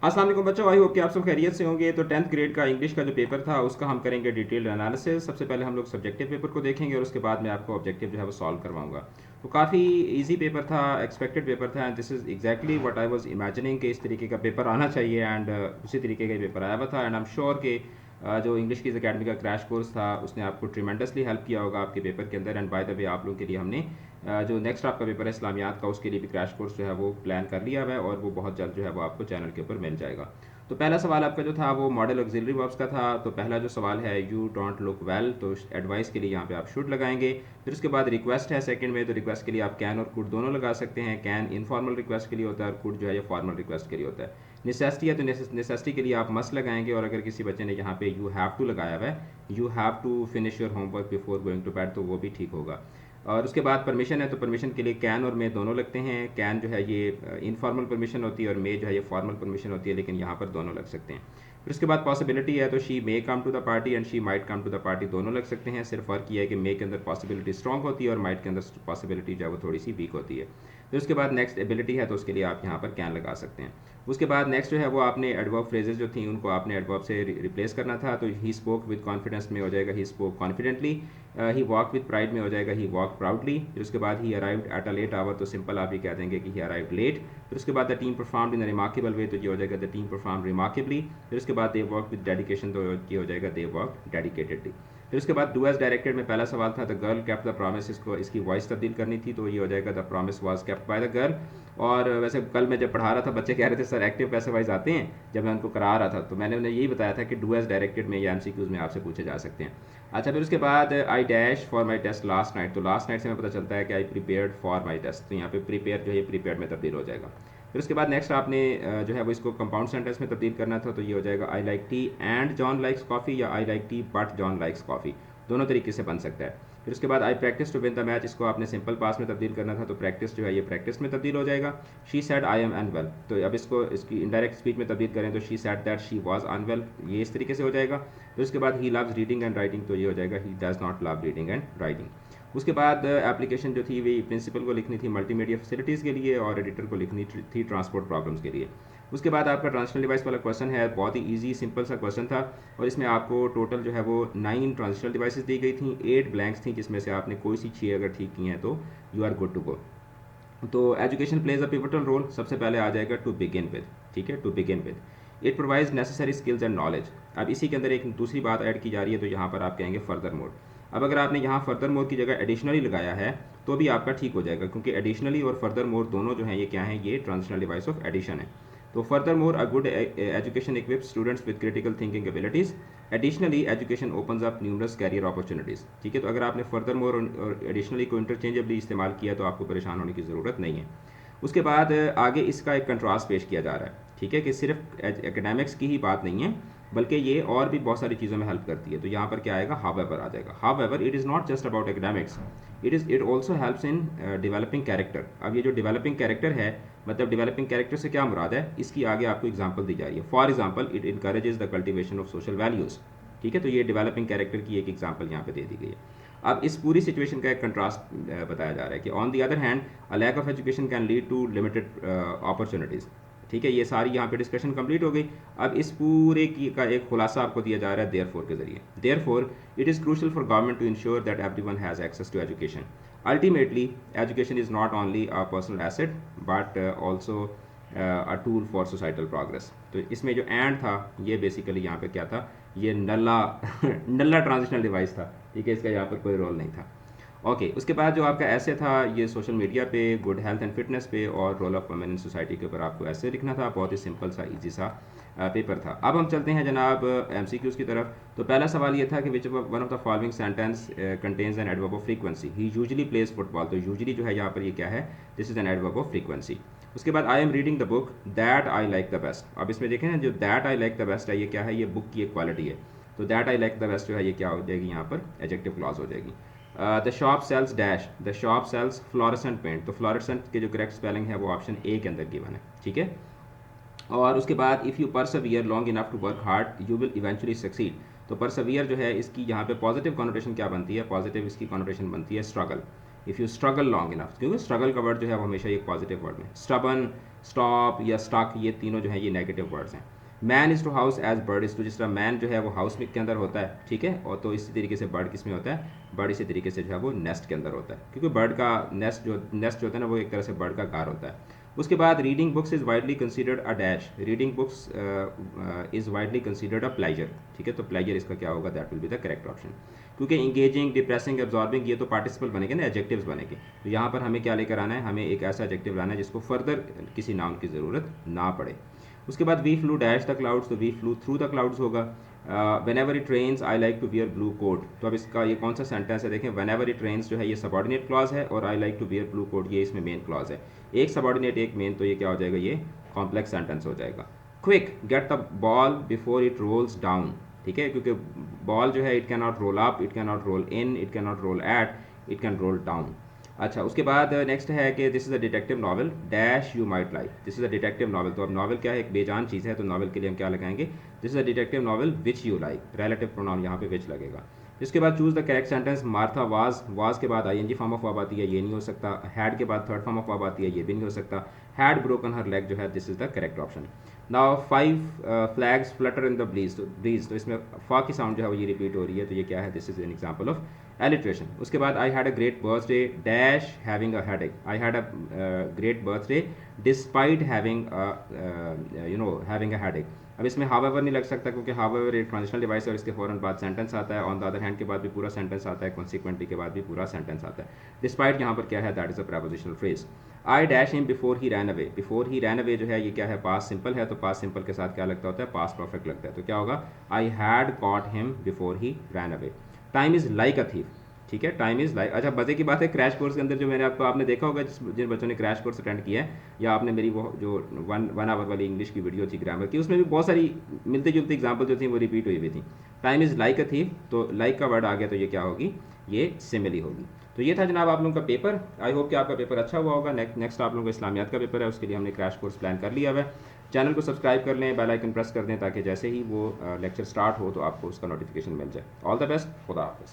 अस्सलाम वालेकुम बच्चों, आई होप कि आप सब खैरियत से होंगे। तो 10th ग्रेड का इंग्लिश का जो पेपर था उसका हम करेंगे डिटेल्ड एनालिसिस। सबसे पहले हम लोग सब्जेक्टिव पेपर को देखेंगे और उसके बाद मैं आपको ऑब्जेक्टिव जो है वो सॉल्व करवाऊंगा। तो काफ़ी इजी पेपर था, एक्सपेक्टेड पेपर था, and this is exactly what I was imagining कि इस तरीके का पेपर आना चाहिए। एंड उसी तरीके का पेपर आया हुआ था। एंड आई एम श्योर कि जो इंग्लिश की अकेडमी का क्रैश कोर्स था उसने आपको ट्रिमेंडसली हेल्प किया होगा आपके पेपर के अंदर। एंड बाय द वे आप लोगों के लिए हमने जो नेक्स्ट आपका पेपर है इस्लामियात का, उसके लिए भी क्रैश कोर्स जो है वो प्लान कर लिया हुआ है और वो बहुत जल्द जो है वो आपको चैनल के ऊपर मिल जाएगा। तो पहला सवाल आपका जो था वो मॉडल ऑक्सिलरी वर्ब्स का था। तो पहला जो सवाल है यू डोंट लुक वेल, तो एडवाइस के लिए यहाँ पे आप शुड लगाएंगे। फिर उसके बाद रिक्वेस्ट है सेकंड में, तो रिक्वेस्ट के लिए आप कैन और कुड दोनों लगा सकते हैं। कैन इनफॉर्मल रिक्वेस्ट के लिए होता है और कुड जो है ये फॉर्मल रिक्वेस्ट के लिए होता है। नेसेसिटी है तो नेसेसिटी के लिए आप मस्ट लगाएंगे। और अगर किसी बच्चे ने यहाँ पे यू हैव टू लगाया हुआ है, you have to finish your homework before going to bed, तो वो भी ठीक होगा। और उसके बाद परमिशन है तो परमिशन के लिए कैन और मे दोनों लगते हैं। कैन जो है ये इनफॉर्मल परमिशन होती है और मे जो है ये फॉर्मल परमिशन होती है, लेकिन यहाँ पर दोनों लग सकते हैं। फिर उसके बाद पॉसिबिलिटी है तो she may come to the party and she might come to the party, दोनों लग सकते हैं। सिर्फ फ़र्क ये है कि मे के अंदर पॉसिबिलिटी स्ट्रॉन्ग होती है और माइट के अंदर पॉसिबिलिटी जो है वो थोड़ी सी वीक होती है। फिर उसके बाद नेक्स्ट एबिलिटी है तो उसके लिए आप यहाँ पर कैन लगा सकते हैं। उसके बाद नेक्स्ट जो है वो आपने एडवर्ब फ्रेजेस जो थी उनको आपने एडवर्ब से रिप्लेस करना था। तो ही स्पोक विद कॉन्फिडेंस में हो जाएगा he spoke confidently. He walk with pride में हो जाएगा ही वॉक प्राउडली। फिर उसके बाद he arrived at a late hour, तो सिंपल आप ये कह देंगे कि ही अराइव्ड लेट। फिर उसके बाद the team performed in a remarkable way, तो ये हो जाएगा द टीम परफॉर्म रिमार्केबली। फिर उसके बाद दे वर्क विद डेडिकेशन, तो ये हो जाएगा दे वर्क डेडिकेटेडली। फिर उसके बाद डू एज डायरेक्टेड में पहला सवाल था the girl kept the promise, इसको इसकी वॉइस तब्दील करनी थी, तो ये हो जाएगा the promise was kept by the girl. और वैसे कल मैं जब पढ़ा रहा था बच्चे कह रहे थे सर एक्टिव पैसिव वाइज आते हैं, जब मैं उनको करा रहा था तो मैंने उन्हें यही बताया था कि डू एज डायरेक्टेड में या एमसीक्यूज में आपसे पूछे जा सकते हैं। अच्छा, फिर उसके बाद I dash for my test last night, तो लास्ट नाइट से हमें पता चलता है कि I prepared for my test, तो यहाँ पे प्रिपेयर जो है प्रिपेयर्ड में तब्दील हो जाएगा। फिर उसके बाद नेक्स्ट आपने जो है वो इसको कंपाउंड सेंटेंस में तब्दील करना था, तो ये हो जाएगा I like tea and John likes coffee, या I like tea but John likes coffee, दोनों तरीके से बन सकता है। फिर उसके बाद I practice to win the match, इसको आपने सिंपल पास में तब्दील करना था, तो प्रैक्टिस जो है ये प्रैक्टिस में तब्दील हो जाएगा। She said I am unwell, तो अब इसको इसकी इनडायरेक्ट स्पीच में तब्दील करें तो she said that she was unwell, ये इस तरीके से हो जाएगा। फिर उसके बाद he loves reading and writing, तो ये हो जाएगा he does not love reading and writing. उसके बाद एप्लीकेशन जो थी वही प्रिंसिपल को लिखनी थी मल्टीमीडिया फैसिलिटीज़ के लिए और एडिटर को लिखनी थी ट्रांसपोर्ट प्रॉब्लम्स के लिए। उसके बाद आपका ट्रांजिशनल डिवाइस वाला क्वेश्चन है, बहुत ही इजी सिंपल सा क्वेश्चन था और इसमें आपको टोटल जो है वो 9 ट्रांजिशनल डिवाइसेस दी गई थी, 8 ब्लैंक्स थी, जिसमें से आपने कोई सी 6 अगर ठीक की हैं तो you are good to go. तो education plays a pivotal role, सबसे पहले आ जाएगा टू बिगिन विद, ठीक है, to begin with it provides necessary skills and knowledge. अब इसी के अंदर एक दूसरी बात ऐड की जा रही है, तो यहाँ पर आप कहेंगे फर्दर मोर। अब अगर आपने यहाँ फर्दर मोर की जगह एडिशनली लगाया है तो भी आपका ठीक हो जाएगा, क्योंकि एडिशनली और फर्दर मोर दोनों जो हैं ये क्या हैं, ये ट्रांजिशनल डिवाइस ऑफ एडिशन है। तो furthermore a good education equips students with critical thinking abilities, additionally education opens up numerous career opportunities, ठीक है। तो अगर आपने फर्दर मोर और एडिशनली को इंटरचेंजेबली इस्तेमाल किया तो आपको परेशान होने की ज़रूरत नहीं है। उसके बाद आगे इसका एक कंट्रास्ट पेश किया जा रहा है, ठीक है, कि सिर्फ एकेडमिक्स की ही बात नहीं है बल्कि ये और भी बहुत सारी चीज़ों में हेल्प करती है। तो यहाँ पर क्या आएगा, हाउएवर आ जाएगा। However it is not just about academics, it also helps in developing character. अब ये जो डेवलपिंग कैरेक्टर है, मतलब डेवलपिंग कैरेक्टर से क्या मुराद है, इसकी आगे आपको एग्जाम्पल दी जा रही है। For example it encourages the cultivation of social values, ठीक है। तो ये डेवलपिंग कैरेक्टर की एक एग्जाम्पल यहाँ पे दे दी गई है। अब इस पूरी सिचुएशन का एक कंट्रास्ट बताया जा रहा है कि on the other hand a lack of education can lead to limited opportunities, ठीक है। ये सारी यहाँ पे डिस्कशन कंप्लीट हो गई। अब इस पूरे की का एक खुलासा आपको दिया जा रहा है देयरफॉर के जरिए। Therefore it is crucial for government to ensure that everyone has access to education. Ultimately education is not only a personal asset but also a tool for societal progress. तो इसमें जो एंड था ये basically यहाँ पे क्या था, ये नल्ला नल्ला ट्रांजिशनल डिवाइस था, ठीक है, इसका यहाँ पर कोई रोल नहीं था। ओके, उसके बाद जो आपका ऐसे था ये सोशल मीडिया पे, गुड हेल्थ एंड फिटनेस पे और role of women in society के ऊपर आपको ऐसे लिखना था। बहुत ही सिंपल सा इजी सा पेपर था। अब हम चलते हैं जनाब एमसीक्यूज़ की तरफ। तो पहला सवाल ये था कि which one of the following sentence contains an adverb of frequency, he usually plays football. तो यूजुअली जो है यहाँ पर ये क्या है, this is an adverb of frequency. उसके बाद I am reading the book that I like the best. अब इसमें देखें ना, जो that I like the best है ये क्या है, ये बुक की एक क्वालिटी है। तो that I like the best जो है ये क्या हो जाएगी, यहाँ पर एडजेक्टिव क्लॉज हो जाएगी। The shop sells dash, the shop sells fluorescent paint. तो फ्लोरेसेंट के जो करेक्ट स्पेलिंग है वो ऑप्शन ए के अंदर गिवन है, ठीक है। और उसके बाद if you persevere long enough to work hard you will eventually succeed. तो परसवियर जो है इसकी यहाँ पे पॉजिटिव कॉनोटेशन क्या बनती है, पॉजिटिव इसकी कॉनोटेशन बनती है struggle. If you struggle long enough, क्योंकि स्ट्रगल का वर्ड जो है वो हमेशा एक पॉजिटिव वर्ड में, स्टबन, स्टॉप या स्टक, ये तीनों जो है ये नेगेटिव वर्ड्स हैं। Man is to house as bird is to, जिस तरह मैन जो है वो हाउस में के अंदर होता है, ठीक है, और तो इसी तरीके से बर्ड किस में होता है, बर्ड इसी तरीके से जो है वो नेस्ट के अंदर होता है, क्योंकि बर्ड का नेस्ट जो होता है ना वो एक तरह से बर्ड का घर होता है। उसके बाद reading books is widely considered a dash, reading books is widely considered a pleasure, ठीक है, तो प्लेजर इसका क्या होगा, that will be the correct option. क्योंकि इंगेजिंग, डिप्रेसिंग, एब्जॉर्बिंग ये तो पार्टिसिपल बनेंगे ना, एडजेक्टिव्स बनेंगे, तो यहाँ पर हमें क्या लेकर आना है, हमें एक ऐसा एडजेक्टिव लाना है जिसको फर्दर किसी नाउन की ज़रूरत ना पड़े। उसके बाद we flew dash the clouds, तो we flew through the clouds होगा। Whenever it rains I like to wear blue coat, तो अब इसका ये कौन सा सेंटेंस है, देखें, वेन एवर इट रेन्स जो है ये सबॉर्डिनेट क्लॉज है और I like to wear blue coat ये इसमें मेन क्लॉज है, एक सबॉर्डिनेट एक मेन, तो ये क्या हो जाएगा, ये कॉम्प्लेक्स सेंटेंस हो जाएगा। Quick get the ball before it rolls down, ठीक है, क्योंकि बॉल जो है it can not roll up, it can not roll in, it can not roll at, it can roll down. अच्छा, उसके बाद नेक्स्ट है कि this is a detective novel dash you might like, this is a detective novel, तो अब novel क्या है, एक बेजान चीज़ है, तो नावल के लिए हम क्या लगाएंगे, this is a detective novel which you like, relative pronoun यहाँ पे विच लगेगा। इसके बाद choose the correct sentence, Martha was के बाद आईएनजी फॉर्म ऑफ वर्ब आती है, ये नहीं हो सकता, हैड के बाद थर्ड फॉर्म ऑफ वर्ब आती है, ये भी नहीं हो सकता, हैड ब्रोकन हर लेग जो है, this is the correct option. Now 5 flags Flutter in the breeze, तो इसमें फा की साउंड जो है वो ये रिपीट हो रही है, तो ये क्या है, this is an example of alliteration. उसके बाद I had a great birthday dash having a headache, I had a great birthday despite having having a headache. अब इसमें हावेवर नहीं लग सकता, क्योंकि हावेवर एक ट्रांजिशनल डिवाइस है और इसके फ़ौरन बाद सेंटेंस आता है, ऑन द अदर हैंड के बाद भी पूरा सेंटेंस आता है, कॉन्सिक्वेंटली के बाद भी पूरा सेंटेंस आता है। डिस्पाइट यहाँ पर क्या है, that is a prepositional phrase. I dash him before he ran away, before he ran away जो है ये क्या है, पास्ट सिंपल है, तो पास्ट सिंपल के साथ क्या लगता होता है, पास्ट परफेक्ट लगता है, तो क्या होगा, I had cot him before he ran away. Time is like a thief, ठीक है, टाइम इज़ लाइक। अच्छा, मज़े की बात है, क्रैश कोर्स के अंदर जो मैंने आपने देखा होगा, जिन बच्चों ने क्रैश कोर्स अटेंड किया है, या आपने मेरी वो जो वन आवर वाली इंग्लिश की वीडियो थी ग्रामर की, उसमें भी बहुत सारी मिलती जुलती एग्जाम्पल जो थी वो रिपीट हुई हुई थी। Time is like a thief, तो लाइक का वर्ड आ गया, तो ये क्या होगी, ये सिमिली होगी। तो ये था जनाब आप लोगों का पेपर। आई होप कि आपका पेपर अच्छा हुआ होगा। नेक्स्ट आप लोगों का इस्लामियात का पेपर है, उसके लिए हमने क्रैश कोर्स प्लान कर लिया हुआ है। चैनल को सब्सक्राइब कर लें, बेल आइकन प्रेस कर दें, ताकि जैसे ही वो लेक्चर स्टार्ट हो तो आपको उसका नोटिफिकेशन मिल जाए। ऑल द बेस्ट, खुदा हाफिज़।